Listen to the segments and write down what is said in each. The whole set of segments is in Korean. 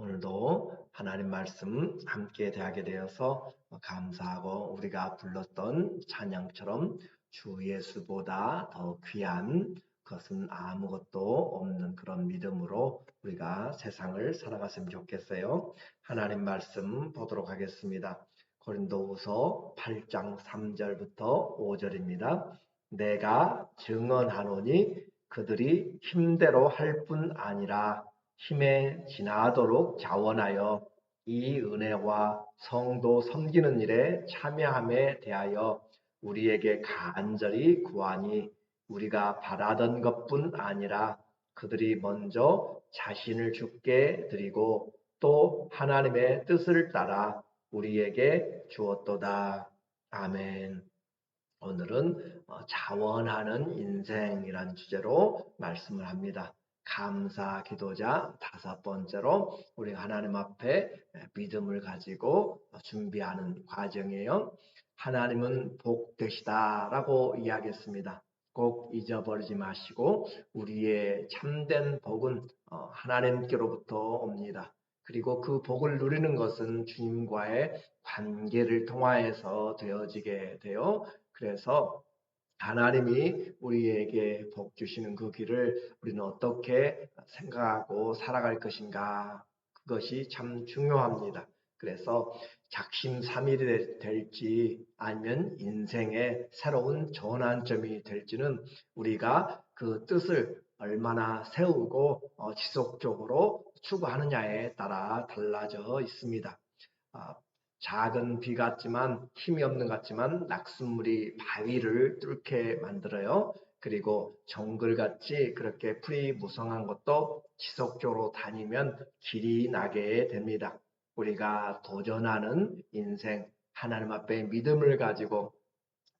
오늘도 하나님 말씀 함께 대하게 되어서 감사하고 우리가 불렀던 찬양처럼 주 예수보다 더 귀한 것은 아무것도 없는 그런 믿음으로 우리가 세상을 살아갔으면 좋겠어요. 하나님 말씀 보도록 하겠습니다. 고린도후서 8장 3절부터 5절입니다. 내가 증언하노니 그들이 힘대로 할 뿐 아니라 힘에 지나도록 자원하여 이 은혜와 성도 섬기는 일에 참여함에 대하여 우리에게 간절히 구하니 우리가 바라던 것뿐 아니라 그들이 먼저 자신을 주께 드리고 또 하나님의 뜻을 따라 우리에게 주었도다. 아멘. 오늘은 자원하는 인생이란 주제로 말씀을 합니다. 감사 기도자 5번째로 우리 하나님 앞에 믿음을 가지고 준비하는 과정이에요. 하나님은 복 되시다라고 이야기했습니다. 꼭 잊어버리지 마시고 우리의 참된 복은 하나님께로부터 옵니다. 그리고 그 복을 누리는 것은 주님과의 관계를 통하여서 되어지게 돼요. 그래서 하나님이 우리에게 복 주시는 그 길을 우리는 어떻게 생각하고 살아갈 것인가, 그것이 참 중요합니다. 그래서 작심삼일이 될지 아니면 인생의 새로운 전환점이 될지는 우리가 그 뜻을 얼마나 세우고 지속적으로 추구하느냐에 따라 달라져 있습니다. 작은 비 같지만 힘이 없는 것 같지만 낙숫물이 바위를 뚫게 만들어요. 그리고 정글같이 그렇게 풀이 무성한 것도 지속적으로 다니면 길이 나게 됩니다. 우리가 도전하는 인생, 하나님 앞에 믿음을 가지고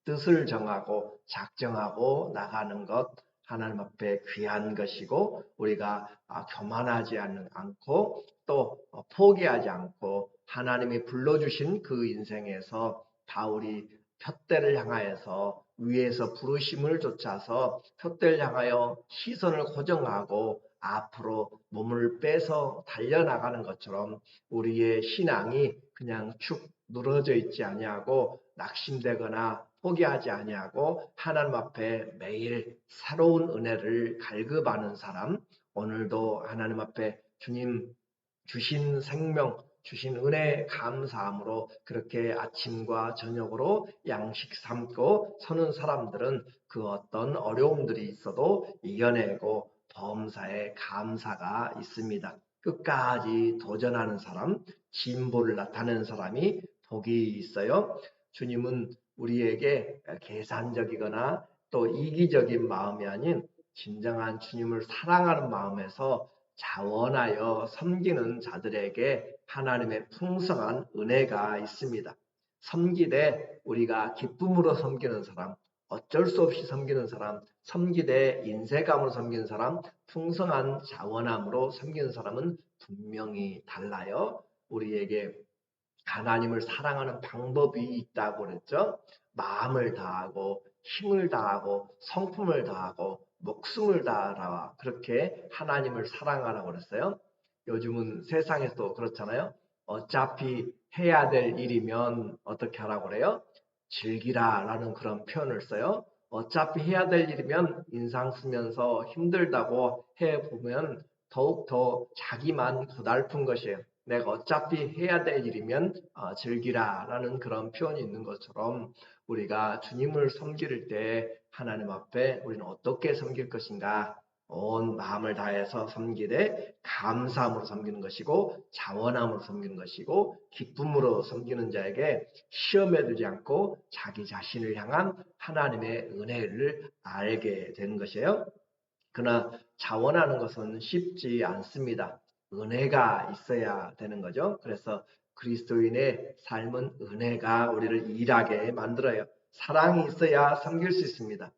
뜻을 정하고 작정하고 나가는 것, 하나님 앞에 귀한 것이고 우리가 교만하지 않고 또 포기하지 않고 하나님이 불러주신 그 인생에서 바울이 푯대를 향하여서 위에서 부르심을 쫓아서 푯대를 향하여 시선을 고정하고 앞으로 몸을 빼서 달려나가는 것처럼 우리의 신앙이 그냥 축 늘어져 있지 아니하고 낙심되거나 포기하지 아니하고 하나님 앞에 매일 새로운 은혜를 갈급하는 사람, 오늘도 하나님 앞에 주님 주신 생명, 주신 은혜 감사함으로 그렇게 아침과 저녁으로 양식 삼고 서는 사람들은 그 어떤 어려움들이 있어도 이겨내고 범사에 감사가 있습니다. 끝까지 도전하는 사람, 진보를 나타내는 사람이 복이 있어요. 주님은 우리에게 계산적이거나 또 이기적인 마음이 아닌 진정한 주님을 사랑하는 마음에서 자원하여 섬기는 자들에게 하나님의 풍성한 은혜가 있습니다. 섬기되 우리가 기쁨으로 섬기는 사람, 어쩔 수 없이 섬기는 사람, 섬기되 인색함으로 섬기는 사람, 풍성한 자원함으로 섬기는 사람은 분명히 달라요. 우리에게 하나님을 사랑하는 방법이 있다고 그랬죠. 마음을 다하고 힘을 다하고 성품을 다하고 목숨을 다하라, 그렇게 하나님을 사랑하라고 그랬어요. 요즘은 세상에서 그렇잖아요. 어차피 해야 될 일이면 어떻게 하라고 그래요? 즐기라 라는 그런 표현을 써요. 어차피 해야 될 일이면 인상 쓰면서 힘들다고 해보면 더욱더 자기만 고달픈 것이에요. 내가 어차피 해야 될 일이면 즐기라 라는 그런 표현이 있는 것처럼 우리가 주님을 섬길 때 하나님 앞에 우리는 어떻게 섬길 것인가, 온 마음을 다해서 섬기되 감사함으로 섬기는 것이고 자원함으로 섬기는 것이고 기쁨으로 섬기는 자에게 시험에 들지 않고 자기 자신을 향한 하나님의 은혜를 알게 되는 것이에요. 그러나 자원하는 것은 쉽지 않습니다. 은혜가 있어야 되는 거죠. 그래서 그리스도인의 삶은 은혜가 우리를 일하게 만들어요. 사랑이 있어야 섬길 수 있습니다.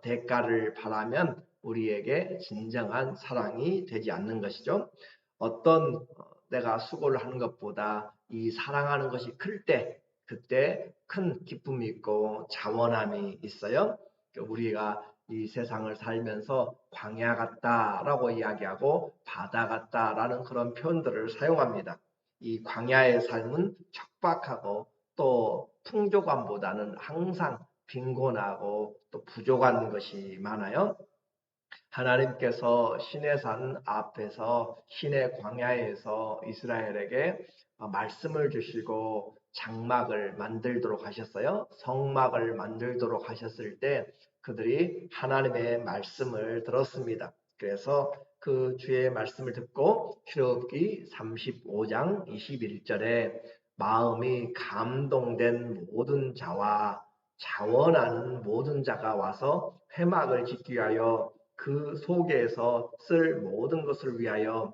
대가를 바라면 우리에게 진정한 사랑이 되지 않는 것이죠. 어떤 내가 수고를 하는 것보다 이 사랑하는 것이 클 때, 그때 큰 기쁨이 있고 자원함이 있어요. 우리가 이 세상을 살면서 광야 같다라고 이야기하고 바다 같다라는 그런 표현들을 사용합니다. 이 광야의 삶은 척박하고 또 풍족함보다는 항상 빈곤하고 또 부족한 것이 많아요. 하나님께서 시내산 앞에서 시내 광야에서 이스라엘에게 말씀을 주시고 장막을 만들도록 하셨어요. 성막을 만들도록 하셨을 때 그들이 하나님의 말씀을 들었습니다. 그래서 그 주의 말씀을 듣고 출애굽기 35장 21절에 마음이 감동된 모든 자와 자원하는 모든 자가 와서 회막을 짓기 위하여 그 속에서 쓸 모든 것을 위하여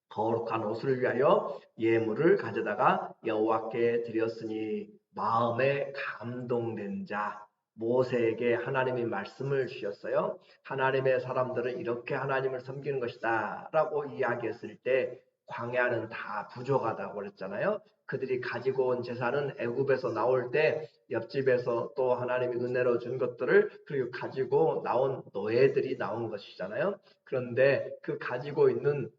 거룩한 옷을 위하여 예물을 가져다가 여호와께 드렸으니 마음에 감동된 자 모세에게 하나님이 말씀을 주셨어요. 하나님의 사람들은 이렇게 하나님을 섬기는 것이다 라고 이야기했을 때 광야는 다 부족하다고 그랬잖아요. 그들이 가지고 온 재산은 애굽에서 나올 때 옆집에서 또 하나님이 은혜로 준 것들을 그리고 가지고 나온 노예들이 나온 것이잖아요. 그런데 그 가지고 있는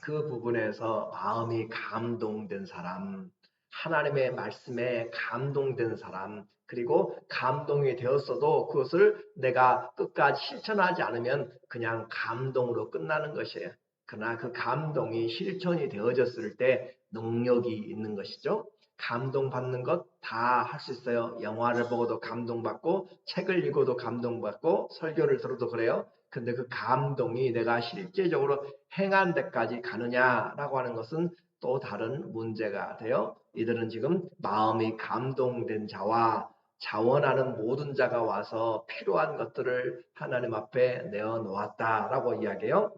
그 부분에서 마음이 감동된 사람, 하나님의 말씀에 감동된 사람, 그리고 감동이 되었어도 그것을 내가 끝까지 실천하지 않으면 그냥 감동으로 끝나는 것이에요. 그러나 그 감동이 실천이 되어졌을 때 능력이 있는 것이죠. 감동받는 것 다 할 수 있어요. 영화를 보고도 감동받고 책을 읽어도 감동받고 설교를 들어도 그래요. 근데 그 감동이 내가 실제적으로 행한 데까지 가느냐라고 하는 것은 또 다른 문제가 돼요. 이들은 지금 마음이 감동된 자와 자원하는 모든 자가 와서 필요한 것들을 하나님 앞에 내어놓았다라고 이야기해요.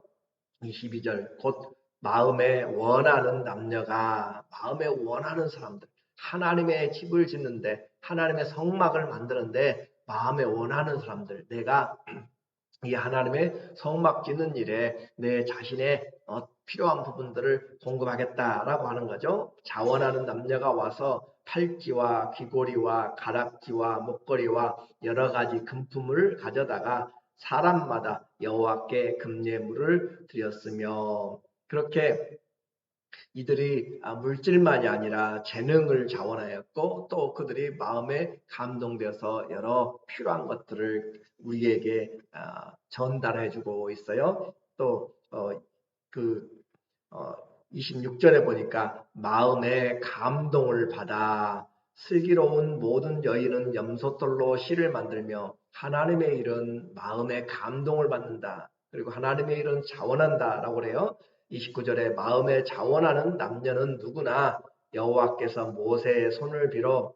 22절 곧 마음에 원하는 남녀가 마음에 원하는 사람들 하나님의 집을 짓는데 하나님의 성막을 만드는데 마음에 원하는 사람들 내가 이 하나님의 성막 짓는 일에 내 자신의 필요한 부분들을 공급하겠다라고 하는 거죠. 자원하는 남녀가 와서 팔찌와 귀고리와 가락지와 목걸이와 여러 가지 금품을 가져다가 사람마다 여호와께 금예물을 드렸으며 그렇게 이들이 물질만이 아니라 재능을 자원하였고 또 그들이 마음에 감동되어서 여러 필요한 것들을 우리에게 전달해 주고 있어요. 또그 26절에 보니까 마음에 감동을 받아 슬기로운 모든 여인은 염소털로 실을 만들며 하나님의 일은 마음에 감동을 받는다. 그리고 하나님의 일은 자원한다라고 그래요. 29절에 마음에 자원하는 남녀는 누구나 여호와께서 모세의 손을 빌어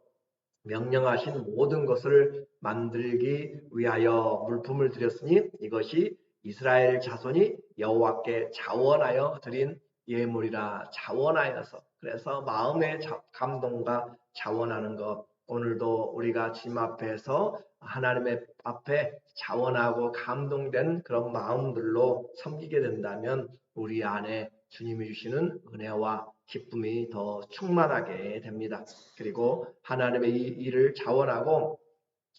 명령하신 모든 것을 만들기 위하여 물품을 드렸으니 이것이 이스라엘 자손이 여호와께 자원하여 드린 예물이라 자원하여서 그래서 마음의 감동과 자원하는 것 오늘도 우리가 주님 앞에서 하나님의 앞에 자원하고 감동된 그런 마음들로 섬기게 된다면 우리 안에 주님이 주시는 은혜와 기쁨이 더 충만하게 됩니다. 그리고 하나님의 이 일을 자원하고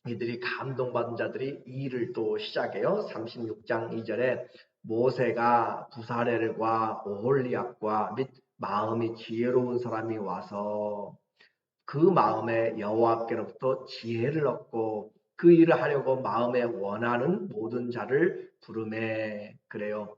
이들이 감동받은 자들이 이 일을 또 시작해요. 36장 2절에 모세가 부사렐과 오홀리압과 및 마음이 지혜로운 사람이 와서 그 마음에 여호와께로부터 지혜를 얻고 그 일을 하려고 마음에 원하는 모든 자를 부르매 그래요.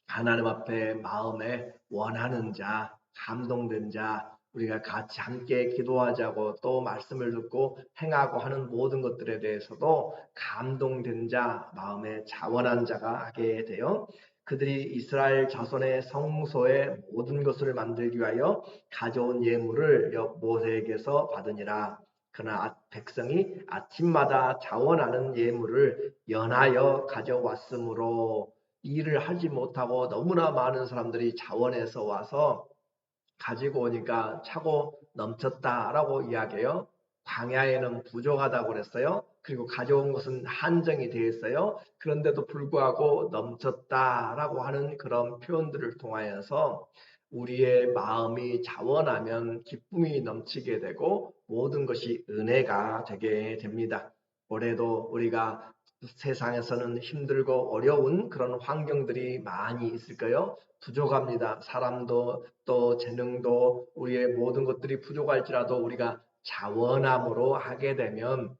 하나님 앞에 마음에 원하는 자, 감동된 자, 우리가 같이 함께 기도하자고 또 말씀을 듣고 행하고 하는 모든 것들에 대해서도 감동된 자, 마음에 자원한 자가 하게 돼요. 그들이 이스라엘 자손의 성소의 모든 것을 만들기 위하여 가져온 예물을 모세에게서 받으니라. 그러나 백성이 아침마다 자원하는 예물을 연하여 가져왔으므로 일을 하지 못하고 너무나 많은 사람들이 자원해서 와서 가지고 오니까 차고 넘쳤다라고 이야기해요. 광야에는 부족하다고 그랬어요. 그리고 가져온 것은 한정이 되어 있어요. 그런데도 불구하고 넘쳤다라고 하는 그런 표현들을 통하여서 우리의 마음이 자원하면 기쁨이 넘치게 되고 모든 것이 은혜가 되게 됩니다. 올해도 우리가 세상에서는 힘들고 어려운 그런 환경들이 많이 있을 거예요. 부족합니다. 사람도 또 재능도 우리의 모든 것들이 부족할지라도 우리가 자원함으로 하게 되면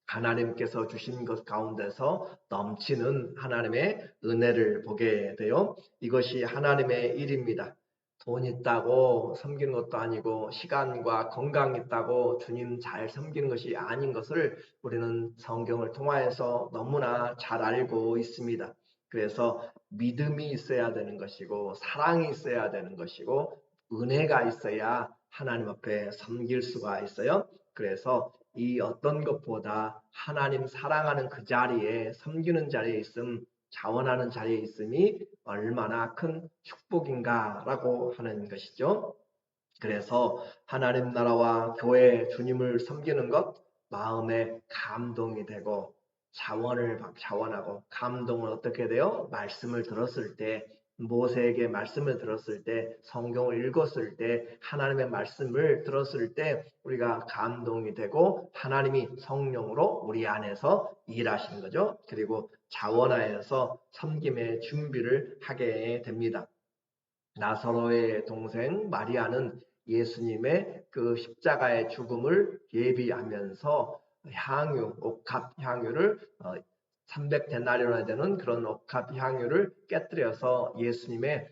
하나님께서 주신 것 가운데서 넘치는 하나님의 은혜를 보게 돼요. 이것이 하나님의 일입니다. 돈 있다고 섬기는 것도 아니고 시간과 건강 있다고 주님 잘 섬기는 것이 아닌 것을 우리는 성경을 통하여서 너무나 잘 알고 있습니다. 그래서 믿음이 있어야 되는 것이고 사랑이 있어야 되는 것이고 은혜가 있어야 하나님 앞에 섬길 수가 있어요. 그래서 이 어떤 것보다 하나님 사랑하는 그 자리에 섬기는 자리에 있음, 자원하는 자리에 있음이 얼마나 큰 축복인가라고 하는 것이죠. 그래서 하나님 나라와 교회 주님을 섬기는 것 마음에 감동이 되고 자원하고 감동은 어떻게 돼요? 말씀을 들었을 때 모세에게 말씀을 들었을 때 성경을 읽었을 때 하나님의 말씀을 들었을 때 우리가 감동이 되고 하나님이 성령으로 우리 안에서 일하시는 거죠. 그리고 자원하여서 섬김의 준비를 하게 됩니다. 나사로의 동생 마리아는 예수님의 그 십자가의 죽음을 예비하면서 옥합 향유를 300데나리온에 되는 그런 옥합 향유를 깨뜨려서 예수님의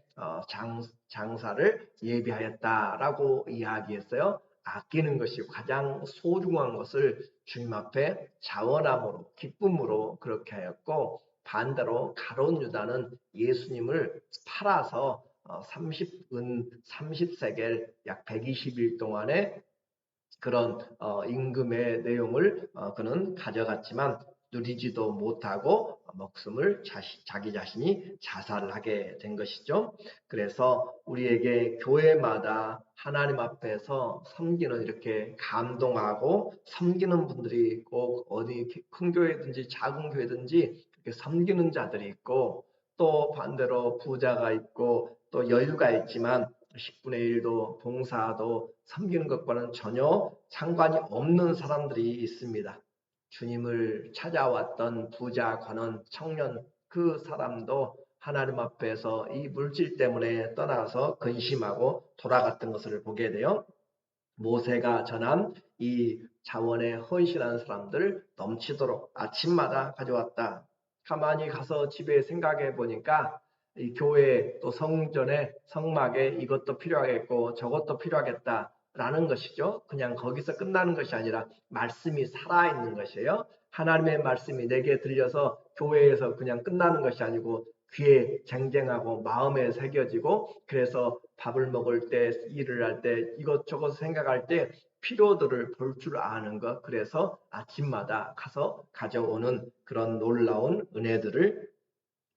장사를 예비하였다라고 이야기했어요. 아끼는 것이 가장 소중한 것을 주님 앞에 자원함으로 기쁨으로 그렇게 하였고, 반대로 가룟 유다는 예수님을 팔아서 30세겔 약 120일 동안의 그런 임금의 내용을 그는 가져갔지만 누리지도 못하고 목숨을 자기 자신이 자살을 하게 된 것이죠. 그래서 우리에게 교회마다 하나님 앞에서 섬기는 이렇게 감동하고 섬기는 분들이 꼭 어디 큰 교회든지 작은 교회든지 그렇게 섬기는 자들이 있고, 또 반대로 부자가 있고 또 여유가 있지만 10분의 1도 봉사도 섬기는 것과는 전혀 상관이 없는 사람들이 있습니다. 주님을 찾아왔던 부자, 관원, 청년 그 사람도 하나님 앞에서 이 물질 때문에 떠나서 근심하고 돌아갔던 것을 보게 돼요. 모세가 전한 이 자원에 헌신한 사람들 넘치도록 아침마다 가져왔다. 가만히 가서 집에 생각해 보니까 이 교회 또 성전에 성막에 이것도 필요하겠고 저것도 필요하겠다라는 것이죠. 그냥 거기서 끝나는 것이 아니라 말씀이 살아있는 것이에요. 하나님의 말씀이 내게 들려서 교회에서 그냥 끝나는 것이 아니고 귀에 쟁쟁하고 마음에 새겨지고, 그래서 밥을 먹을 때 일을 할 때 이것저것 생각할 때 필요들을 볼 줄 아는 것, 그래서 아침마다 가서 가져오는 그런 놀라운 은혜들을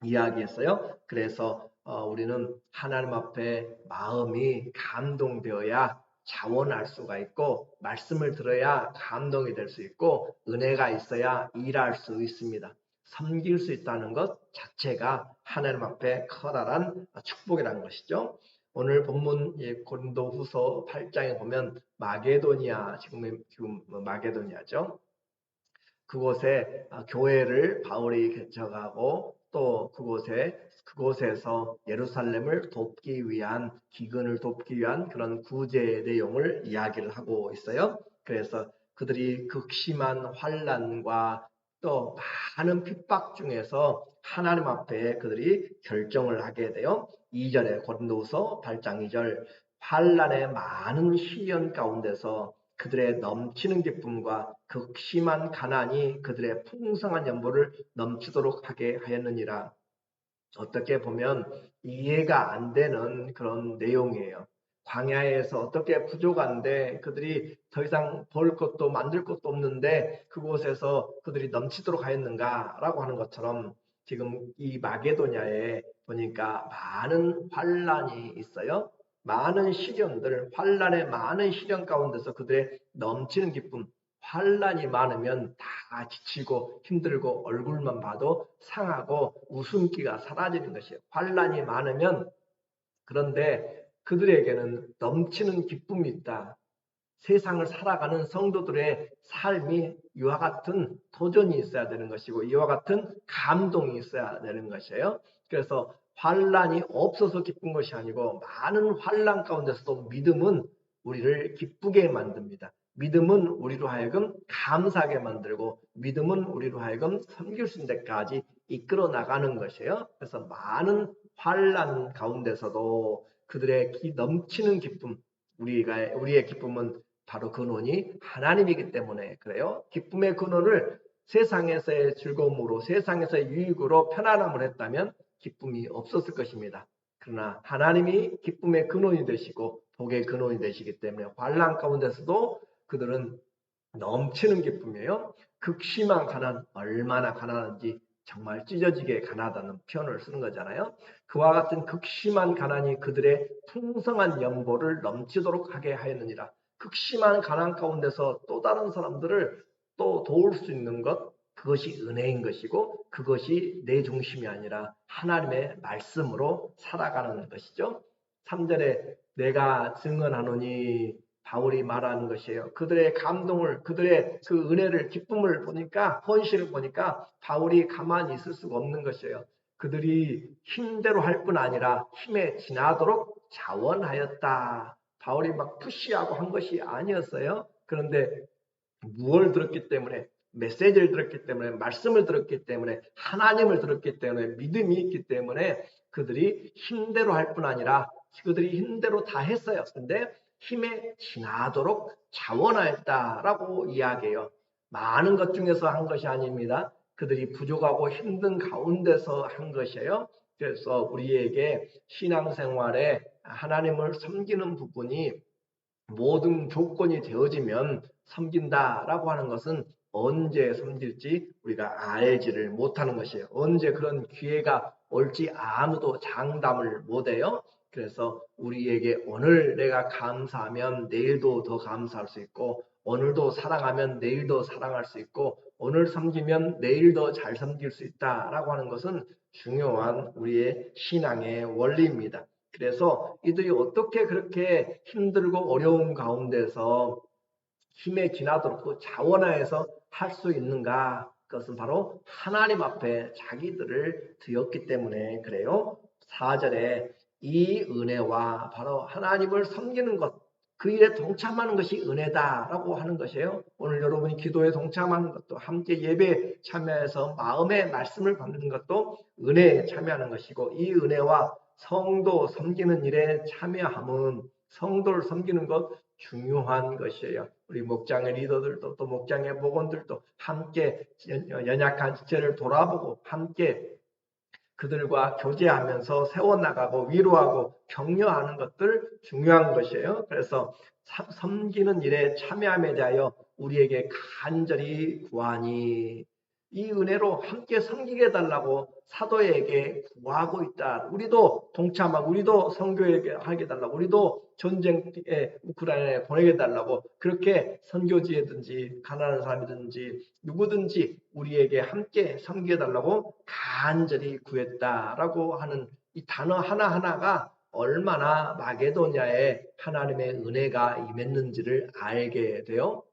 이야기했어요. 그래서 우리는 하나님 앞에 마음이 감동되어야 자원할 수가 있고, 말씀을 들어야 감동이 될 수 있고, 은혜가 있어야 일할 수 있습니다. 섬길 수 있다는 것 자체가 하나님 앞에 커다란 축복이라는 것이죠. 오늘 본문 고린도후서 8장에 보면 마게도니아, 지금 마게도니아죠. 그곳에 교회를 바울이 개척하고 또 그곳에서 예루살렘을 돕기 위한, 기근을 돕기 위한 그런 구제 내용을 이야기를 하고 있어요. 그래서 그들이 극심한 환난과 또 많은 핍박 중에서 하나님 앞에 그들이 결정을 하게 돼요. 2절에 고린도후서 8장 2절, 환난의 많은 시련 가운데서 그들의 넘치는 기쁨과 극심한 가난이 그들의 풍성한 연보를 넘치도록 하게 하였느니라. 어떻게 보면 이해가 안 되는 그런 내용이에요. 광야에서 어떻게 부족한데 그들이 더 이상 벌 것도 만들 것도 없는데 그곳에서 그들이 넘치도록 하였는가라고 하는 것처럼, 지금 이 마게도냐에 보니까 많은 환란이 있어요. 많은 시련들, 환란의 많은 시련 가운데서 그들의 넘치는 기쁨, 환란이 많으면 다 지치고 힘들고 얼굴만 봐도 상하고 웃음기가 사라지는 것이에요. 환란이 많으면. 그런데 그들에게는 넘치는 기쁨이 있다. 세상을 살아가는 성도들의 삶이 이와 같은 도전이 있어야 되는 것이고 이와 같은 감동이 있어야 되는 것이에요. 그래서 환란이 없어서 기쁜 것이 아니고 많은 환란 가운데서도 믿음은 우리를 기쁘게 만듭니다. 믿음은 우리로 하여금 감사하게 만들고 믿음은 우리로 하여금 섬길 수 있는 데까지 이끌어 나가는 것이에요. 그래서 많은 환란 가운데서도 그들의 넘치는 기쁨, 우리의 기쁨은 바로 근원이 하나님이기 때문에 그래요. 기쁨의 근원을 세상에서의 즐거움으로, 세상에서의 유익으로 편안함을 했다면 기쁨이 없었을 것입니다. 그러나 하나님이 기쁨의 근원이 되시고 복의 근원이 되시기 때문에 환난 가운데서도 그들은 넘치는 기쁨이에요. 극심한 가난, 얼마나 가난한지 정말 찢어지게 가난하다는 표현을 쓰는 거잖아요. 그와 같은 극심한 가난이 그들의 풍성한 연보를 넘치도록 하게 하였느니라. 극심한 가난 가운데서 또 다른 사람들을 또 도울 수 있는 것, 그것이 은혜인 것이고 그것이 내 중심이 아니라 하나님의 말씀으로 살아가는 것이죠. 3절에 내가 증언하노니 바울이 말하는 것이에요. 그들의 감동을, 그들의 그 은혜를, 기쁨을 보니까, 헌신을 보니까 바울이 가만히 있을 수가 없는 것이에요. 그들이 힘대로 할 뿐 아니라 힘에 지나도록 자원하였다. 바울이 막 푸시하고 한 것이 아니었어요. 그런데 무엇을 들었기 때문에, 메시지를 들었기 때문에, 말씀을 들었기 때문에, 하나님을 들었기 때문에, 믿음이 있기 때문에 그들이 힘대로 할 뿐 아니라 그들이 힘대로 다 했어요. 근데 힘에 지나도록 자원하였다라고 이야기해요. 많은 것 중에서 한 것이 아닙니다. 그들이 부족하고 힘든 가운데서 한 것이에요. 그래서 우리에게 신앙생활에 하나님을 섬기는 부분이 모든 조건이 되어지면 섬긴다라고 하는 것은 언제 섬길지 우리가 알지를 못하는 것이에요. 언제 그런 기회가 올지 아무도 장담을 못해요. 그래서 우리에게 오늘 내가 감사하면 내일도 더 감사할 수 있고 오늘도 사랑하면 내일도 사랑할 수 있고 오늘 섬기면 내일 더 잘 섬길 수 있다라고 하는 것은 중요한 우리의 신앙의 원리입니다. 그래서 이들이 어떻게 그렇게 힘들고 어려운 가운데서 힘에 지나도록 또 자원하여서 할 수 있는가? 그것은 바로 하나님 앞에 자기들을 드렸기 때문에 그래요. 4절에 이 은혜와 바로 하나님을 섬기는 것, 그 일에 동참하는 것이 은혜다라고 하는 것이에요. 오늘 여러분이 기도에 동참하는 것도 함께 예배에 참여해서 마음의 말씀을 받는 것도 은혜에 참여하는 것이고 이 은혜와 성도 섬기는 일에 참여함은 성도를 섬기는 것 중요한 것이에요. 우리 목장의 리더들도 또 목장의 목원들도 함께 연약한 지체를 돌아보고 함께 그들과 교제하면서 세워나가고 위로하고 격려하는 것들 중요한 것이에요. 그래서 섬기는 일에 참여함에 대하여 우리에게 간절히 구하니 이 은혜로 함께 섬기게 해달라고 사도에게 구하고 있다. 우리도 동참하고 우리도 선교에게 하게 해달라고 우리도 전쟁에 우크라이나에 보내게 해달라고 그렇게 선교지에든지 가난한 사람이든지 누구든지 우리에게 함께 섬기게 해달라고 간절히 구했다라고 하는 이 단어 하나하나가 얼마나 마게도냐에 하나님의 은혜가 임했는지를 알게 돼요.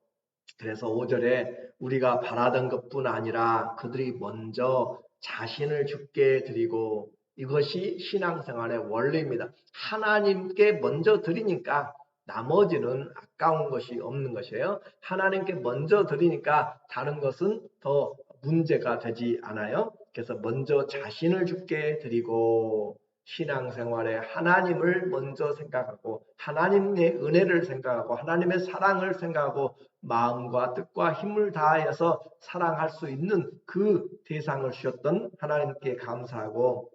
그래서 5절에 우리가 바라던 것뿐 아니라 그들이 먼저 자신을 주께 드리고 이것이 신앙생활의 원리입니다. 하나님께 먼저 드리니까 나머지는 아까운 것이 없는 것이에요. 하나님께 먼저 드리니까 다른 것은 더 문제가 되지 않아요. 그래서 먼저 자신을 주께 드리고 신앙생활에 하나님을 먼저 생각하고 하나님의 은혜를 생각하고 하나님의 사랑을 생각하고 마음과 뜻과 힘을 다하여서 사랑할 수 있는 그 대상을 주셨던 하나님께 감사하고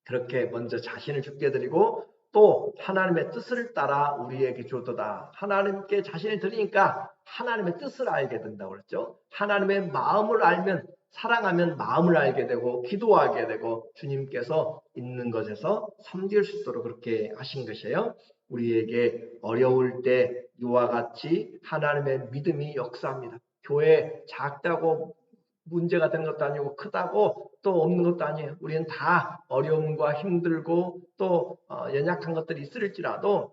그렇게 먼저 자신을 주께 드리고 또 하나님의 뜻을 따라 우리에게 주었도다. 하나님께 자신을 드리니까 하나님의 뜻을 알게 된다고 그랬죠. 하나님의 마음을 알면 사랑하면 마음을 알게 되고 기도하게 되고 주님께서 있는 것에서 섬길 수 있도록 그렇게 하신 것이에요. 우리에게 어려울 때 이와 같이 하나님의 믿음이 역사합니다. 교회 작다고 문제가 되는 것도 아니고 크다고 또 없는 것도 아니에요. 우리는 다 어려움과 힘들고 또 연약한 것들이 있을지라도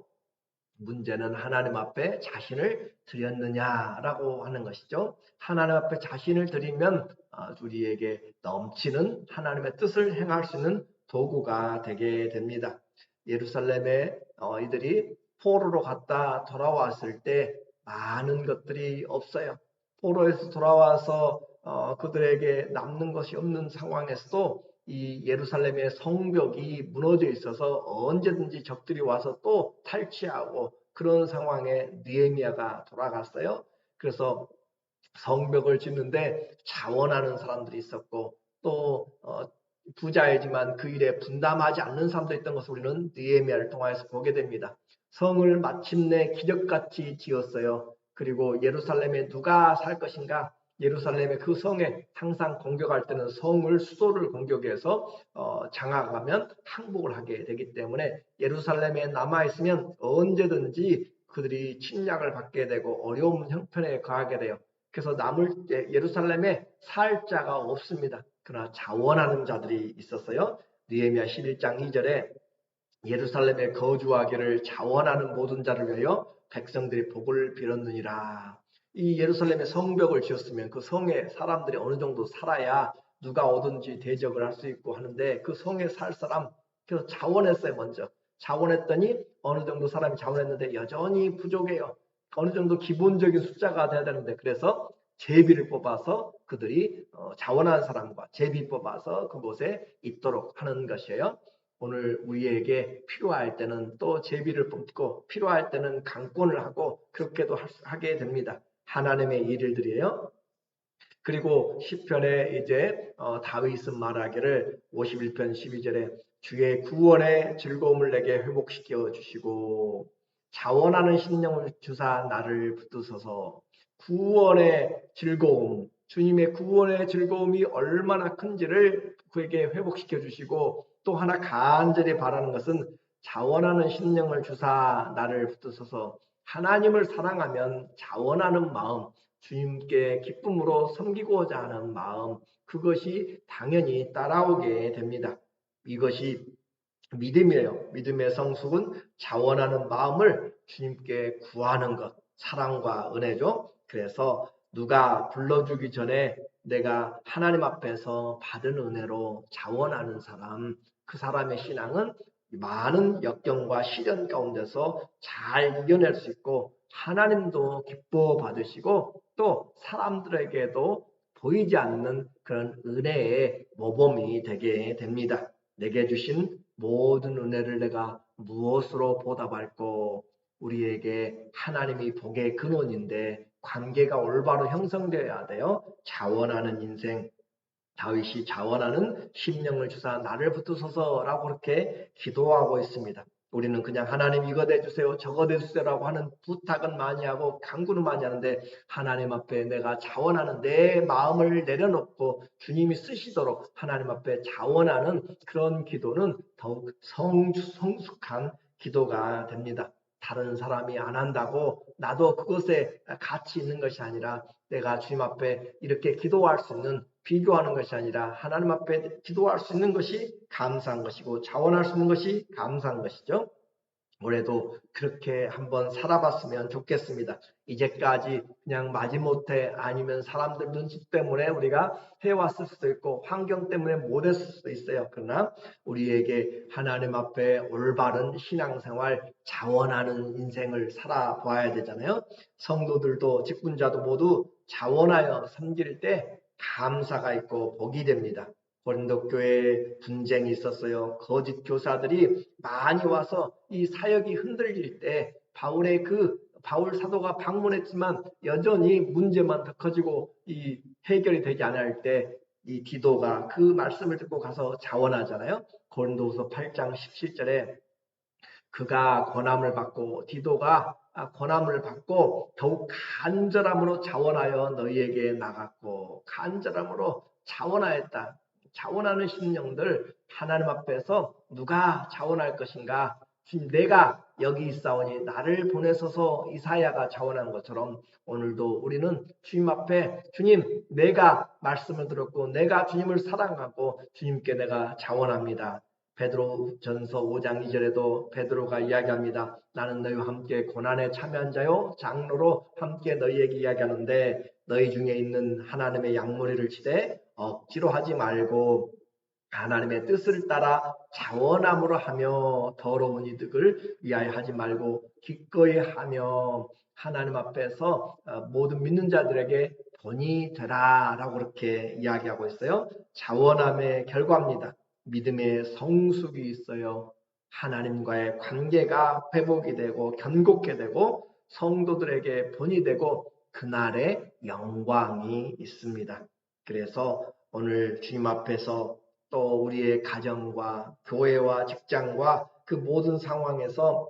문제는 하나님 앞에 자신을 드렸느냐라고 하는 것이죠. 하나님 앞에 자신을 드리면 우리에게 넘치는 하나님의 뜻을 행할 수 있는 도구가 되게 됩니다. 예루살렘에 이들이 포로로 갔다 돌아왔을 때 많은 것들이 없어요. 포로에서 돌아와서 그들에게 남는 것이 없는 상황에서도 이 예루살렘의 성벽이 무너져 있어서 언제든지 적들이 와서 또 탈취하고 그런 상황에 느헤미야가 돌아갔어요. 그래서 성벽을 짓는데 자원하는 사람들이 있었고 또 부자이지만 그 일에 분담하지 않는 사람도 있던 것을 우리는 느헤미야를 통해서 보게 됩니다. 성을 마침내 기적같이 지었어요. 그리고 예루살렘에 누가 살 것인가? 예루살렘의 그 성에 항상 공격할 때는 성을 수도를 공격해서 장악하면 항복을 하게 되기 때문에 예루살렘에 남아있으면 언제든지 그들이 침략을 받게 되고 어려운 형편에 가게 돼요. 그래서 남을 때 예루살렘에 살 자가 없습니다. 그러나 자원하는 자들이 있었어요. 느헤미야 11장 2절에 예루살렘에 거주하기를 자원하는 모든 자를 위하여 백성들이 복을 빌었느니라. 이 예루살렘에 성벽을 지었으면 그 성에 사람들이 어느 정도 살아야 누가 오든지 대적을 할 수 있고 하는데 그 성에 살 사람, 그래서 자원했어요. 먼저 자원했더니 어느 정도 사람이 자원했는데 여전히 부족해요. 어느 정도 기본적인 숫자가 돼야 되는데 그래서 제비를 뽑아서 그들이 자원한 사람과 제비 뽑아서 그곳에 있도록 하는 것이에요. 오늘 우리에게 필요할 때는 또 제비를 뽑고 필요할 때는 강권을 하고 그렇게도 하게 됩니다. 하나님의 일들이에요. 그리고 시편에 이제 다윗은 말하기를 51편 12절에 주의 구원의 즐거움을 내게 회복시켜 주시고 자원하는 심령을 주사 나를 붙드소서. 구원의 즐거움, 주님의 구원의 즐거움이 얼마나 큰지를 그에게 회복시켜 주시고 또 하나 간절히 바라는 것은 자원하는 심령을 주사 나를 붙드소서. 하나님을 사랑하면 자원하는 마음, 주님께 기쁨으로 섬기고자 하는 마음, 그것이 당연히 따라오게 됩니다. 이것이 믿음이에요. 믿음의 성숙은 자원하는 마음을 주님께 구하는 것, 사랑과 은혜죠. 그래서 누가 불러주기 전에 내가 하나님 앞에서 받은 은혜로 자원하는 사람, 그 사람의 신앙은 많은 역경과 시련 가운데서 잘 이겨낼 수 있고 하나님도 기뻐 받으시고 또 사람들에게도 보이지 않는 그런 은혜의 모범이 되게 됩니다. 내게 주신 모든 은혜를 내가 무엇으로 보답할꼬? 우리에게 하나님이 복의 근원인데 관계가 올바로 형성되어야 돼요. 자원하는 인생, 다윗이 자원하는 심령을 주사 나를 붙드소서라고 그렇게 기도하고 있습니다. 우리는 그냥 하나님 이거 내주세요 저거 내주세요라고 하는 부탁은 많이 하고 간구는 많이 하는데 하나님 앞에 내가 자원하는 내 마음을 내려놓고 주님이 쓰시도록 하나님 앞에 자원하는 그런 기도는 더욱 성숙한 기도가 됩니다. 다른 사람이 안 한다고 나도 그것에 같이 있는 것이 아니라 내가 주님 앞에 이렇게 기도할 수 있는 비교하는 것이 아니라 하나님 앞에 기도할 수 있는 것이 감사한 것이고 자원할 수 있는 것이 감사한 것이죠. 올해도 그렇게 한번 살아봤으면 좋겠습니다. 이제까지 그냥 마지못해 아니면 사람들 눈치 때문에 우리가 해왔을 수도 있고 환경 때문에 못했을 수도 있어요. 그러나 우리에게 하나님 앞에 올바른 신앙생활 자원하는 인생을 살아봐야 되잖아요. 성도들도 직분자도 모두 자원하여 섬길 때 감사가 있고 복이 됩니다. 고린도 교회에 분쟁이 있었어요. 거짓 교사들이 많이 와서 이 사역이 흔들릴 때 바울 사도가 방문했지만 여전히 문제만 더 커지고 이 해결이 되지 않을 때 이 디도가 그 말씀을 듣고 가서 자원하잖아요. 고린도후서 8장 17절에 그가 권함을 받고 디도가 권함을 받고 더욱 간절함으로 자원하여 너희에게 나갔고 간절함으로 자원하였다. 자원하는 심령들 하나님 앞에서 누가 자원할 것인가? 주님 내가 여기 있사오니 나를 보내소서 이사야가 자원한 것처럼 오늘도 우리는 주님 앞에 주님 내가 말씀을 들었고 내가 주님을 사랑하고 주님께 내가 자원합니다. 베드로전서 5장 2절에도 베드로가 이야기합니다. 나는 너희와 함께 고난에 참여한 자요 장로로 함께 너희에게 이야기하는데 너희 중에 있는 하나님의 양무리를 치되 억지로 하지 말고 하나님의 뜻을 따라 자원함으로 하며 더러운 이득을 위하여 하지 말고 기꺼이 하며 하나님 앞에서 모든 믿는 자들에게 본이 되라라고 그렇게 이야기하고 있어요. 자원함의 결과입니다. 믿음의 성숙이 있어요. 하나님과의 관계가 회복이 되고 견고케 되고 성도들에게 본이 되고 그날의 영광이 있습니다. 그래서 오늘 주님 앞에서 또 우리의 가정과 교회와 직장과 그 모든 상황에서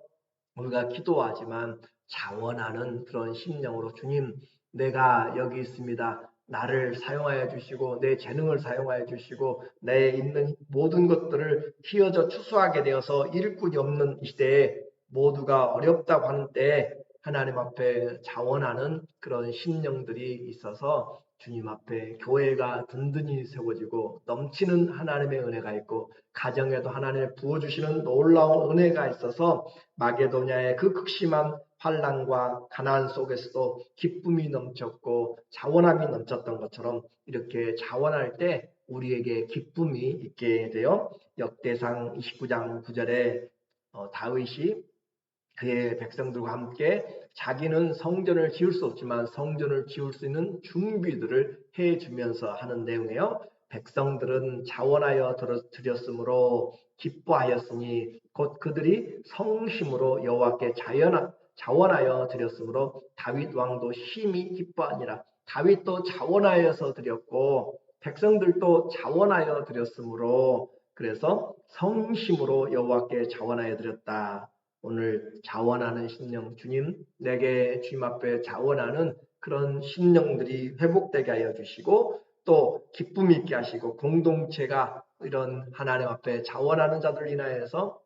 우리가 기도하지만 자원하는 그런 심령으로 주님, 내가 여기 있습니다. 나를 사용하여 주시고 내 재능을 사용하여 주시고 내 있는 모든 것들을 휘어져 추수하게 되어서 일꾼이 없는 이 시대에 모두가 어렵다고 하는 때에 하나님 앞에 자원하는 그런 심령들이 있어서 주님 앞에 교회가 든든히 세워지고 넘치는 하나님의 은혜가 있고 가정에도 하나님의 부어주시는 놀라운 은혜가 있어서 마게도냐의 그 극심한 환난과 가난 속에서도 기쁨이 넘쳤고 자원함이 넘쳤던 것처럼 이렇게 자원할 때 우리에게 기쁨이 있게 되어 역대상 29장 9절에 다윗이 그의 백성들과 함께 자기는 성전을 지을 수 없지만 성전을 지을 수 있는 준비들을 해주면서 하는 내용이에요. 백성들은 자원하여 드렸으므로 기뻐하였으니 곧 그들이 성심으로 여호와께 자원하여 드렸으므로 다윗 왕도 심히 기뻐하니라. 다윗도 자원하여서 드렸고 백성들도 자원하여 드렸으므로 그래서 성심으로 여호와께 자원하여 드렸다. 오늘 자원하는 심령, 주님 내게 주님 앞에 자원하는 그런 심령들이 회복되게 하여 주시고 또 기쁨 있게 하시고 공동체가 이런 하나님 앞에 자원하는 자들 인하여서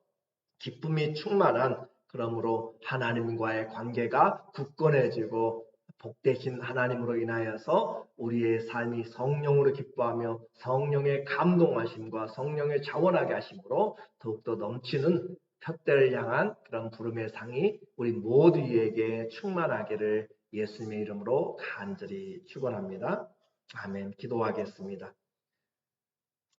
기쁨이 충만한 그러므로 하나님과의 관계가 굳건해지고 복되신 하나님으로 인하여서 우리의 삶이 성령으로 기뻐하며 성령의 감동하심과 성령의 자원하게 하심으로 더욱더 넘치는 푯대를 향한 그런 부름의 상이 우리 모두에게 충만하기를 예수님의 이름으로 간절히 축원합니다. 아멘. 기도하겠습니다.